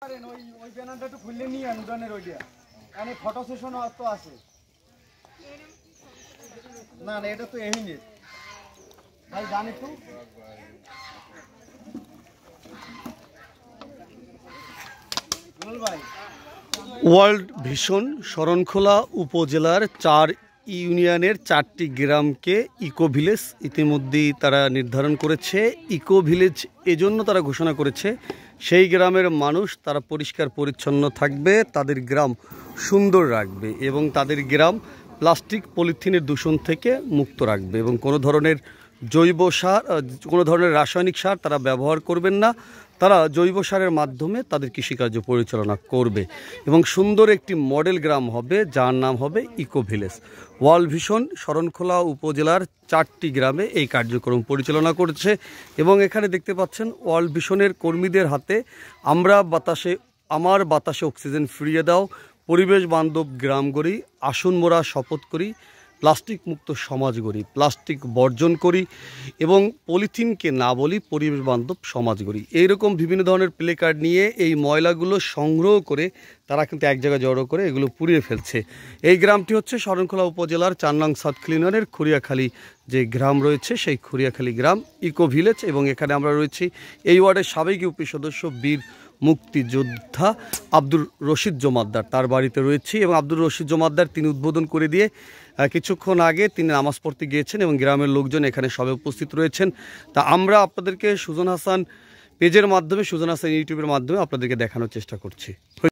ওই ব্যানারটা একটু খুললে নিয়ে অনুদানের ওইটা মানে ফটো সেশন তো আছে না না এটা তো এহিনের ভাই জানি তো ভাই ওয়ার্ল্ড ভিশন শরণখোলা উপজেলার 4 ইউনিয়নের 4টি গ্রামকে ইকো ভিলেজ ইতিমধ্যেই তারা নির্ধারণ করেছে। ইকো ভিলেজ এজন্য তারা ঘোষণা করেছে সেই গ্রামের মানুষ তারা পরিষ্কার পরিচ্ছন্ন থাকবে, তাদের গ্রাম সুন্দর রাখবে এবং তাদের গ্রাম প্লাস্টিক পলিথিনের দূষণ থেকে মুক্ত রাখবে এবং কোনো ধরনের জৈব সার কোনো ধরনের রাসায়নিক সার তারা ব্যবহার করবেন না। তারা জৈব সারের মাধ্যমে তাদের কৃষিকার্য পরিচালনা করবে এবং সুন্দর একটি মডেল গ্রাম হবে যার নাম হবে eco village. World vision Sharankhola উপজেলার 4টি গ্রামে এই কার্যক্রম পরিচালনা করছে এবং এখানে দেখতে পাচ্ছেন ওয়ার্ল্ড ভিশনের কর্মীদের হাতে আমার বাতাসে অক্সিজেন ফিরিয়ে দাও, পরিবেশ বান্ধব গ্রাম গড়ি, আসুন মোরা শপথ করি, প্লাস্টিক মুক্ত সমাজ গড়ি, প্লাস্টিক বর্জন করি এবং পলিথিনকে না বলি, পরিবেশ বান্ধব সমাজ গড়ি। এইরকম বিভিন্ন ধরনের প্লে কার্ড নিয়ে এই ময়লাগুলো সংগ্রহ করে তারা কিন্তু এক জায়গায় জড়ো করে এগুলো পুড়িয়ে ফেলছে। এই গ্রামটি হচ্ছে শরণখোলা উপজেলার 4 নং সাতখালি ইউনিয়নের খুরিয়াখালী যে গ্রাম রয়েছে সেই খুরিয়াখালী গ্রাম ইকো ভিলেজ এবং এখানে আমরা রয়েছি এই ওয়ার্ডের সাবেক ইউপি সদস্য বীর মুক্তিযোদ্ধা আব্দুর রশিদ জমাদ্দার তার বাড়িতে রয়েছি এবং আব্দুর রশিদ জমাদ্দার তিনি উদ্বোধন করে দিয়ে কিছুক্ষণ আগে তিনি নামাজ পড়তে গিয়েছেন এবং গ্রামের লোকজন এখানে সবে উপস্থিত রয়েছেন। তা আমরা আপনাদেরকে সুজন হাসান পেজের মাধ্যমে, সুজন হাসান ইউটিউবের মাধ্যমে আপনাদেরকে দেখানোর চেষ্টা করছি।